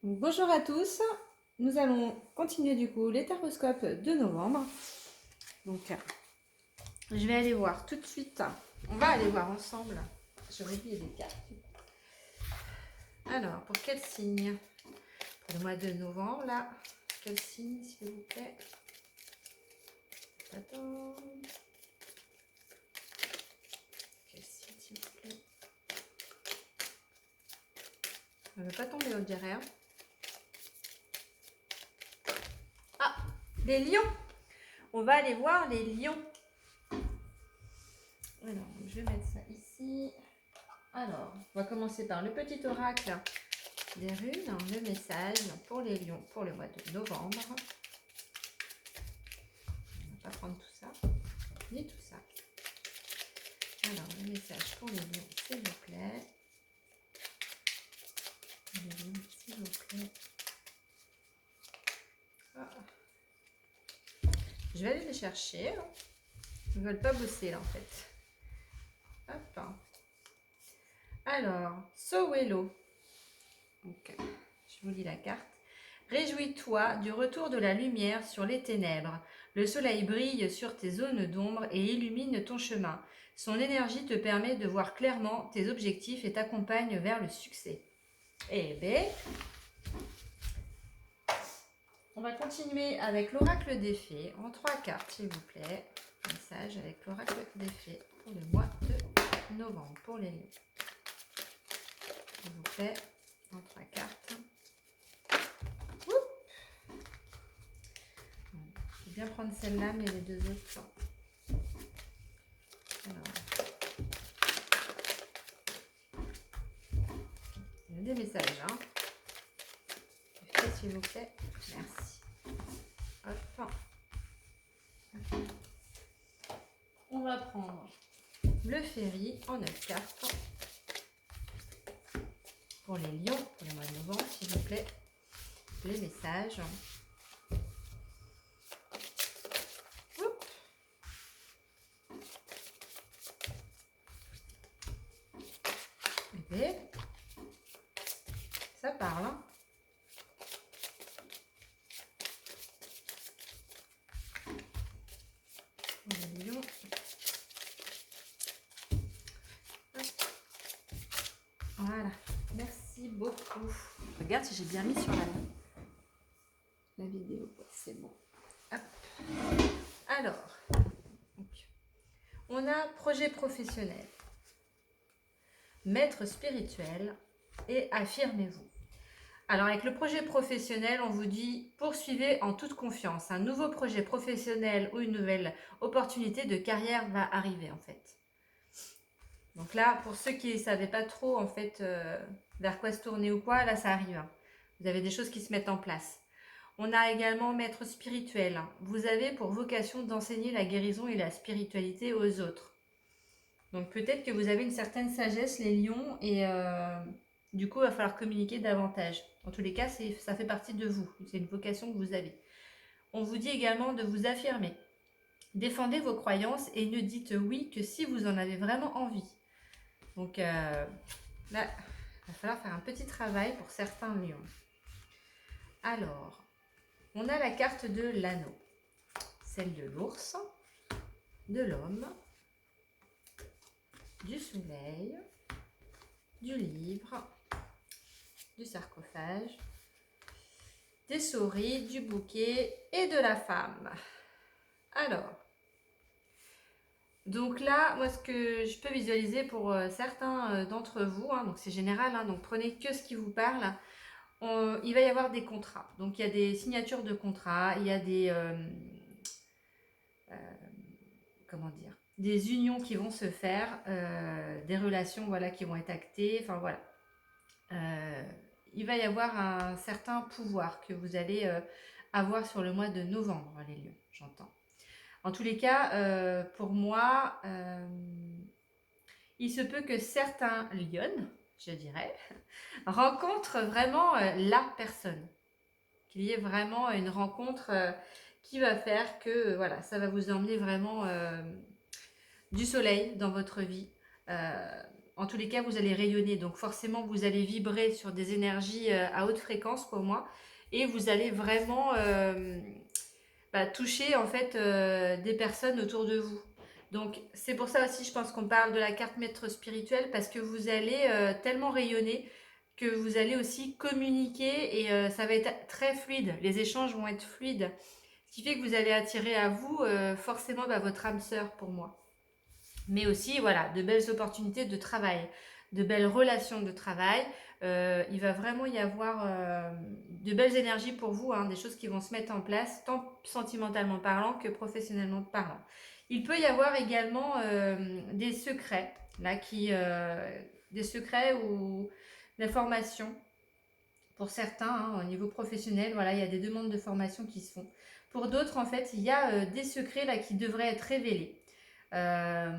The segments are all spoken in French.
Bonjour à tous, nous allons continuer du coup les taroscopes de novembre. Donc je vais aller voir tout de suite, on va aller voir ensemble, j'aurais oublié des cartes. Alors pour quel signe? Pour le mois de novembre là, quel signe s'il vous plaît? Attends. Quel signe s'il vous plaît? Ça ne va pas tomber on dirait. Hein. Ah, les lions. On va aller voir les lions. Alors, je vais mettre ça ici. Alors, on va commencer par le petit oracle des runes, le message pour les lions pour le mois de novembre. On ne va pas prendre tout ça, ni tout ça. Alors, le message pour les lions, s'il vous plaît. Les lions, s'il vous plaît. Ah. Je vais aller les chercher. Ils ne veulent pas bosser là en fait. Hop. Alors, Sowelo. Donc, je vous lis la carte. Réjouis-toi du retour de la lumière sur les ténèbres. Le soleil brille sur tes zones d'ombre et illumine ton chemin. Son énergie te permet de voir clairement tes objectifs et t'accompagne vers le succès. Eh bien, on va continuer avec l'oracle des fées en 3 cartes, s'il vous plaît. Message avec l'oracle des fées pour le mois de novembre pour les lions. S'il vous plaît, en 3 cartes. Je vais bien prendre celle-là, mais les deux autres. Alors. Il y a des messages, hein. S'il vous plaît. Merci. Hop. On va prendre le ferry en 9 cartes. Pour les lions, pour le mois de novembre, s'il vous plaît. Les messages. Et ça parle. Hein. Pour les lions. Voilà. Merci beaucoup. Regarde si j'ai bien mis sur la vidéo. C'est bon. Hop. Alors, on a projet professionnel, maître spirituel et affirmez-vous. Alors avec le projet professionnel, on vous dit poursuivez en toute confiance. Un nouveau projet professionnel ou une nouvelle opportunité de carrière va arriver en fait. Donc là, pour ceux qui ne savaient pas trop en fait vers quoi se tourner ou quoi, là ça arrive. Hein. Vous avez des choses qui se mettent en place. On a également maître spirituel. Vous avez pour vocation d'enseigner la guérison et la spiritualité aux autres. Donc peut-être que vous avez une certaine sagesse les lions et du coup il va falloir communiquer davantage. En tous les cas, ça fait partie de vous. C'est une vocation que vous avez. On vous dit également de vous affirmer. Défendez vos croyances et ne dites oui que si vous en avez vraiment envie. Donc là, il va falloir faire un petit travail pour certains lions. Alors, on a la carte de l'anneau, celle de l'ours, de l'homme, du soleil, du livre, du sarcophage, des souris, du bouquet et de la femme. Alors, donc là, moi ce que je peux visualiser pour certains d'entre vous, hein, donc c'est général, hein, donc prenez que ce qui vous parle. Il va y avoir des contrats. Donc il y a des signatures de contrats, il y a des comment dire, des unions qui vont se faire, des relations voilà qui vont être actées. Enfin voilà, il va y avoir un certain pouvoir que vous allez avoir sur le mois de novembre, les lions, j'entends. En tous les cas, pour moi, il se peut que certains lions, je dirais, rencontrent vraiment la personne. Qu'il y ait vraiment une rencontre qui va faire que voilà, ça va vous emmener vraiment du soleil dans votre vie. en tous les cas, vous allez rayonner. Donc forcément, vous allez vibrer sur des énergies à haute fréquence pour moi. Et vous allez vraiment toucher en fait des personnes autour de vous. Donc c'est pour ça aussi, je pense qu'on parle de la carte maître spirituel, parce que vous allez tellement rayonner que vous allez aussi communiquer et ça va être très fluide. Les échanges vont être fluides. Ce qui fait que vous allez attirer à vous forcément votre âme sœur pour moi. Mais aussi, voilà, de belles opportunités de travail, de belles relations de travail. Il va vraiment y avoir de belles énergies pour vous, hein, des choses qui vont se mettre en place, tant sentimentalement parlant que professionnellement parlant. Il peut y avoir également des secrets, là, des secrets ou d'informations pour certains, hein, au niveau professionnel. Voilà, il y a des demandes de formation qui se font. Pour d'autres, en fait, il y a des secrets là qui devraient être révélés. Euh,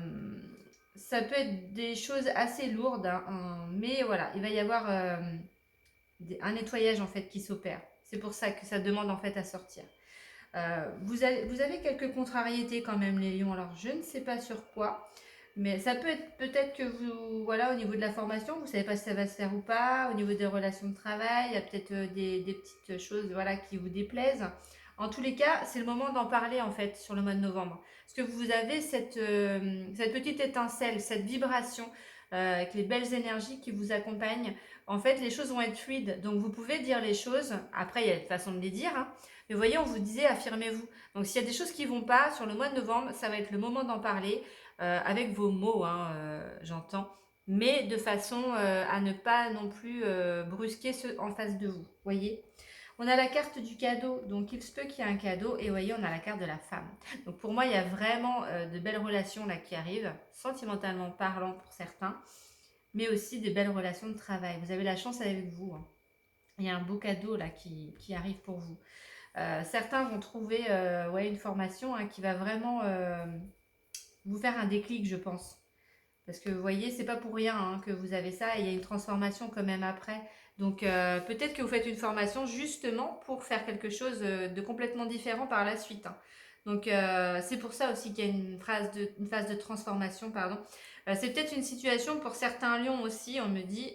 Ça peut être des choses assez lourdes, hein, mais voilà, il va y avoir un nettoyage en fait qui s'opère. C'est pour ça que ça demande en fait à sortir. Vous avez quelques contrariétés quand même, les lions. Alors, je ne sais pas sur quoi, mais ça peut être peut-être que vous, voilà, au niveau de la formation, vous ne savez pas si ça va se faire ou pas. Au niveau des relations de travail, il y a peut-être des petites choses, voilà, qui vous déplaisent. En tous les cas, c'est le moment d'en parler en fait sur le mois de novembre. Parce que vous avez cette petite étincelle, cette vibration avec les belles énergies qui vous accompagnent. En fait, les choses vont être fluides. Donc, vous pouvez dire les choses. Après, il y a une façon de les dire, hein. Mais vous voyez, on vous disait affirmez-vous. Donc s'il y a des choses qui ne vont pas sur le mois de novembre, ça va être le moment d'en parler avec vos mots, hein, j'entends, mais de façon à ne pas non plus brusquer ceux en face de vous. Voyez, on a la carte du cadeau, donc il se peut qu'il y ait un cadeau, et voyez, on a la carte de la femme. Donc pour moi, il y a vraiment de belles relations là qui arrivent, sentimentalement parlant pour certains, mais aussi de belles relations de travail. Vous avez la chance avec vous, hein. Il y a un beau cadeau là qui arrive pour vous. Certains vont trouver une formation hein, qui va vraiment vous faire un déclic, je pense. Parce que vous voyez, c'est pas pour rien hein, que vous avez ça, et il y a une transformation quand même après. Donc peut-être que vous faites une formation justement pour faire quelque chose de complètement différent par la suite, hein. Donc c'est pour ça aussi qu'il y a une phase de transformation, pardon. C'est peut-être une situation pour certains lions aussi, on me dit,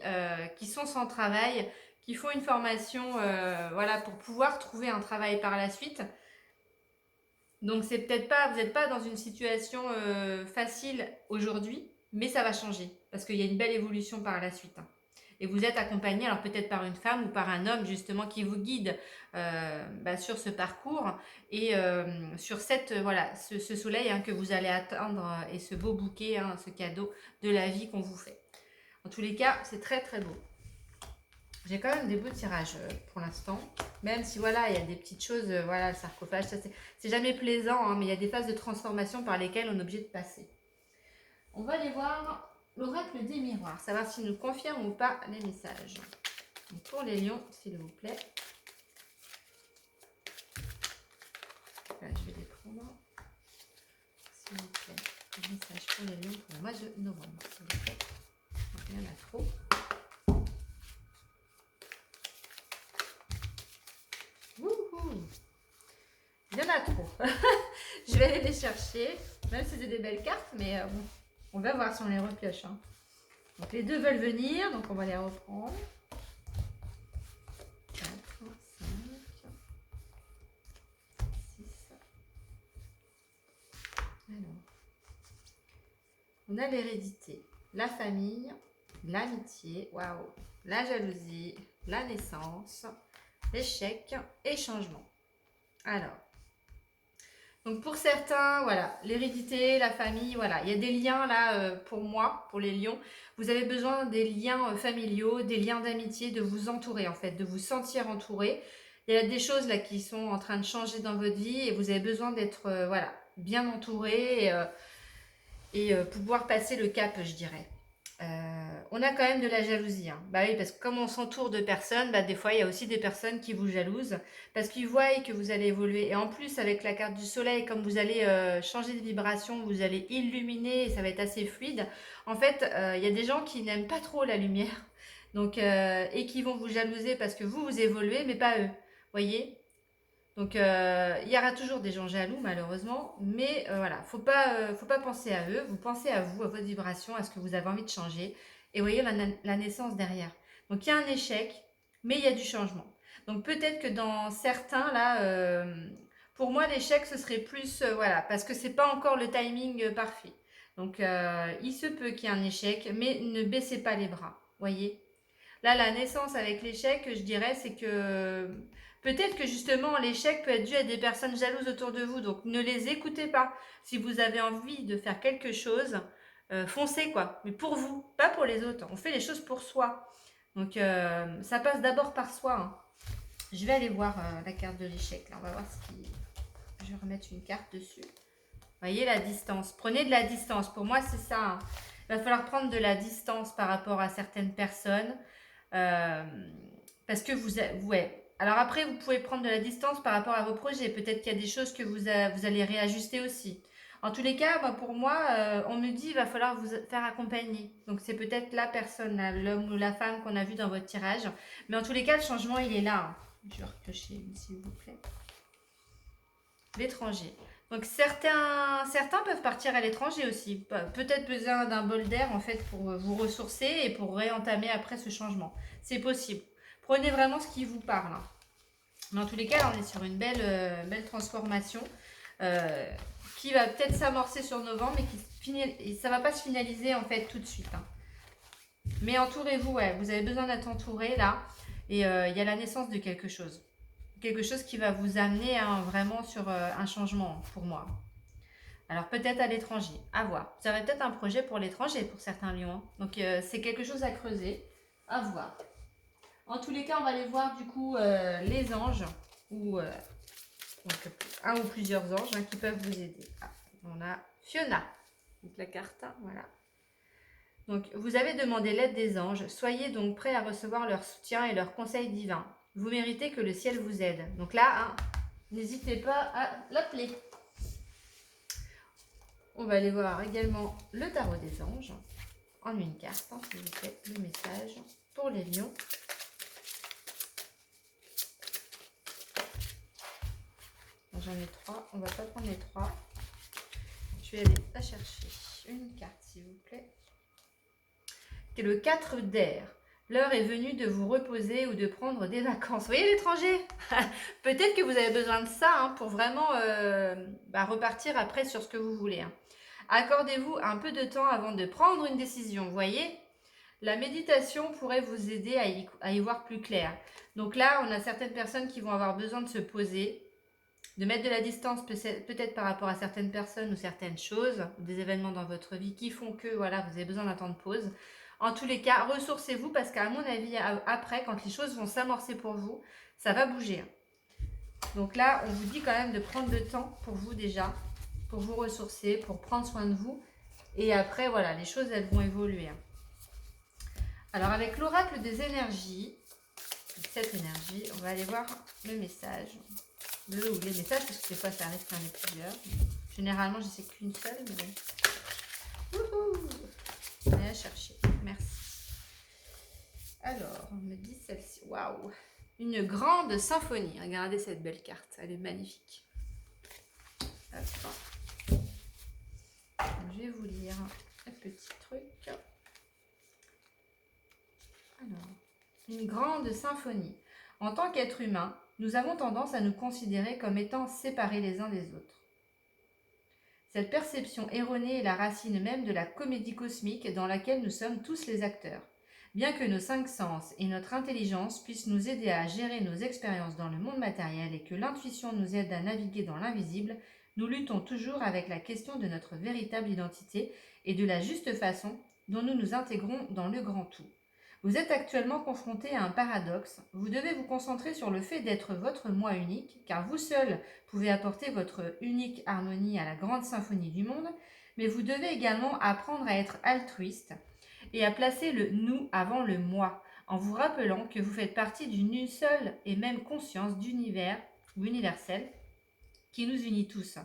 qui sont sans travail, qui font une formation voilà, pour pouvoir trouver un travail par la suite. Donc c'est peut-être pas, vous n'êtes pas dans une situation facile aujourd'hui, mais ça va changer parce qu'il y a une belle évolution par la suite, hein. Et vous êtes accompagné, alors peut-être par une femme ou par un homme justement qui vous guide sur ce parcours et sur voilà, ce soleil hein, que vous allez atteindre et ce beau bouquet, hein, ce cadeau de la vie qu'on vous fait. En tous les cas, c'est très très beau. J'ai quand même des beaux tirages pour l'instant. Même si voilà, il y a des petites choses, voilà, le sarcophage, ça c'est jamais plaisant, hein, mais il y a des phases de transformation par lesquelles on est obligé de passer. On va aller voir l'oracle des miroirs, savoir s'il nous confirme ou pas les messages. Donc pour les lions, s'il vous plaît. Là, je vais les prendre. S'il vous plaît, les messages pour les lions pour le mois de novembre, s'il vous plaît. Il y en a trop. Il y en a trop. Je vais aller les chercher, même si c'est des belles cartes, mais bon, on va voir si on les repioche, hein. Donc les deux veulent venir, donc on va les reprendre. 4, 5, 6. Alors, on a l'hérédité, la famille, l'amitié, waouh, la jalousie, la naissance, l'échec et changement. Alors, donc pour certains, voilà, l'hérédité, la famille, voilà, il y a des liens là pour moi, pour les lions. Vous avez besoin des liens familiaux, des liens d'amitié, de vous entourer en fait, de vous sentir entouré. Il y a des choses là qui sont en train de changer dans votre vie et vous avez besoin d'être voilà, bien entouré et pouvoir passer le cap, je dirais. On a quand même de la jalousie, hein. Bah oui, parce que comme on s'entoure de personnes, des fois il y a aussi des personnes qui vous jalousent parce qu'ils voient que vous allez évoluer. Et en plus, avec la carte du soleil, comme vous allez changer de vibration, vous allez illuminer et ça va être assez fluide. En fait, il y a des gens qui n'aiment pas trop la lumière, donc et qui vont vous jalouser parce que vous évoluez, mais pas eux. Voyez? Donc il y aura toujours des gens jaloux malheureusement, mais voilà, faut pas penser à eux, vous pensez à vous, à votre vibration, à ce que vous avez envie de changer Et vous voyez la naissance derrière. Donc il y a un échec, mais il y a du changement. Donc peut-être que dans certains, là, pour moi, l'échec, ce serait plus, voilà, parce que c'est pas encore le timing parfait. Donc il se peut qu'il y ait un échec, mais ne baissez pas les bras, voyez. Là, la naissance avec l'échec, je dirais, c'est que peut-être que justement l'échec peut être dû à des personnes jalouses autour de vous, donc ne les écoutez pas. Si vous avez envie de faire quelque chose, foncez quoi, mais pour vous, pas pour les autres. On fait les choses pour soi. Donc ça passe d'abord par soi, hein. Je vais aller voir la carte de l'échec. Là, on va voir ce qui. Je vais remettre une carte dessus. Vous voyez la distance. Prenez de la distance. Pour moi, c'est ça, hein. Il va falloir prendre de la distance par rapport à certaines personnes. Euh, parce que ouais. Alors après, vous pouvez prendre de la distance par rapport à vos projets. Peut-être qu'il y a des choses que vous allez réajuster aussi. En tous les cas, pour moi, on me dit qu'il va falloir vous faire accompagner. Donc c'est peut-être la personne, l'homme ou la femme qu'on a vu dans votre tirage. Mais en tous les cas, le changement, il est là, hein. Je vais recocher, s'il vous plaît. L'étranger. Donc certains peuvent partir à l'étranger aussi. Peut-être besoin d'un bol d'air en fait pour vous ressourcer et pour réentamer après ce changement. C'est possible. Prenez vraiment ce qui vous parle, hein. Mais en tous les cas, là, on est sur une belle transformation euh, qui va peut-être s'amorcer sur novembre, mais ça va pas se finaliser en fait tout de suite, hein. Mais entourez-vous, ouais, vous avez besoin d'être entouré là. Et il y a la naissance de quelque chose. Quelque chose qui va vous amener, hein, vraiment sur un changement pour moi. Alors peut-être à l'étranger, à voir. Vous avez peut-être un projet pour l'étranger pour certains lions, hein. Donc c'est quelque chose à creuser, à voir. En tous les cas, on va aller voir du coup les anges, ou donc, un ou plusieurs anges, hein, qui peuvent vous aider. Ah, on a Fiona, donc la carte, hein, voilà. Donc vous avez demandé l'aide des anges, soyez donc prêts à recevoir leur soutien et leurs conseils divins. Vous méritez que le ciel vous aide. Donc là, hein, n'hésitez pas à l'appeler. On va aller voir également le tarot des anges en une carte, hein, s'il vous plaît, le message pour les lions. J'en ai 3, on va pas prendre les 3. Je vais aller la chercher. Une carte, s'il vous plaît. C'est le 4 d'air. L'heure est venue de vous reposer ou de prendre des vacances. Vous voyez l'étranger. Peut-être que vous avez besoin de ça, hein, pour vraiment repartir après sur ce que vous voulez, hein. Accordez-vous un peu de temps avant de prendre une décision. Vous voyez, la méditation pourrait vous aider à y voir plus clair. Donc là, on a certaines personnes qui vont avoir besoin de se poser, de mettre de la distance peut-être par rapport à certaines personnes ou certaines choses, des événements dans votre vie qui font que voilà, vous avez besoin d'un temps de pause. En tous les cas, ressourcez-vous parce qu'à mon avis, après, quand les choses vont s'amorcer pour vous, ça va bouger. Donc là, on vous dit quand même de prendre le temps pour vous déjà, pour vous ressourcer, pour prendre soin de vous. Et après, voilà, les choses, elles vont évoluer. Alors avec l'oracle des énergies, cette énergie, on va aller voir le message. Ou les messages, parce que des fois ça arrive qu'il y en ait plusieurs. Généralement, je sais qu'une seule, mais wouhou, on va la chercher. Merci. Alors, on me dit celle-ci. Waouh, une grande symphonie. Regardez cette belle carte, elle est magnifique. Hop. Je vais vous lire un petit truc. Alors, une grande symphonie. En tant qu'être humain, nous avons tendance à nous considérer comme étant séparés les uns des autres. Cette perception erronée est la racine même de la comédie cosmique dans laquelle nous sommes tous les acteurs. Bien que nos 5 sens et notre intelligence puissent nous aider à gérer nos expériences dans le monde matériel et que l'intuition nous aide à naviguer dans l'invisible, nous luttons toujours avec la question de notre véritable identité et de la juste façon dont nous nous intégrons dans le grand tout. Vous êtes actuellement confronté à un paradoxe. Vous devez vous concentrer sur le fait d'être votre moi unique, car vous seul pouvez apporter votre unique harmonie à la grande symphonie du monde, mais vous devez également apprendre à être altruiste et à placer le nous avant le moi, en vous rappelant que vous faites partie d'une seule et même conscience d'univers ou universel qui nous unit tous.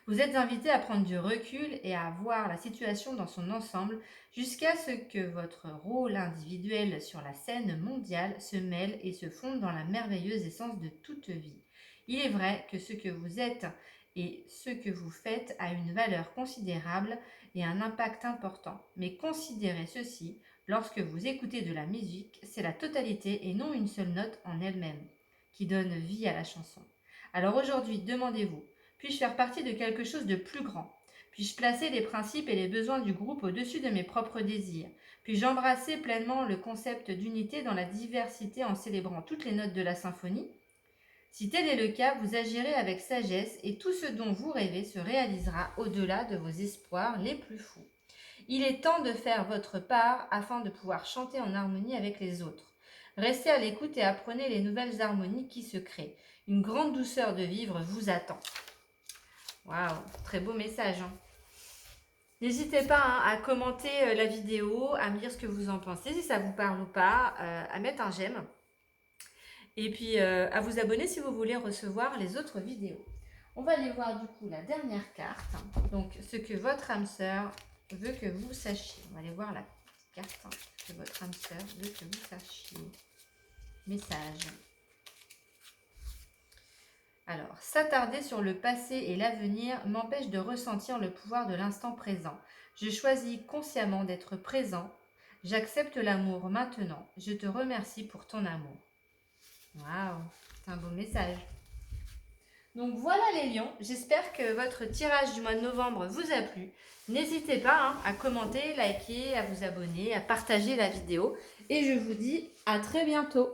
Vous êtes invité à prendre du recul et à voir la situation dans son ensemble jusqu'à ce que votre rôle individuel sur la scène mondiale se mêle et se fonde dans la merveilleuse essence de toute vie. Il est vrai que ce que vous êtes et ce que vous faites a une valeur considérable et un impact important, mais considérez ceci, Lorsque vous écoutez de la musique, c'est la totalité et non une seule note en elle-même qui donne vie à la chanson. Alors aujourd'hui, demandez-vous, puis-je faire partie de quelque chose de plus grand? Puis-je placer les principes et les besoins du groupe au-dessus de mes propres désirs? Puis-je embrasser pleinement le concept d'unité dans la diversité en célébrant toutes les notes de la symphonie? Si tel est le cas, vous agirez avec sagesse et tout ce dont vous rêvez se réalisera au-delà de vos espoirs les plus fous. Il est temps de faire votre part afin de pouvoir chanter en harmonie avec les autres. Restez à l'écoute et apprenez les nouvelles harmonies qui se créent. Une grande douceur de vivre vous attend. Waouh, très beau message. Hein. N'hésitez pas à commenter la vidéo, à me dire ce que vous en pensez, si ça vous parle ou pas, à mettre un j'aime. Et puis à vous abonner si vous voulez recevoir les autres vidéos. On va aller voir du coup la dernière carte. Donc ce que votre âme sœur veut que vous sachiez. On va aller voir la petite carte que votre âme sœur veut que vous sachiez. Message. Alors, s'attarder sur le passé et l'avenir m'empêche de ressentir le pouvoir de l'instant présent. Je choisis consciemment d'être présent. J'accepte l'amour maintenant. Je te remercie pour ton amour. Waouh, c'est un beau message. Donc voilà les lions, j'espère que votre tirage du mois de novembre vous a plu. N'hésitez pas à commenter, liker, à vous abonner, à partager la vidéo. Et je vous dis à très bientôt.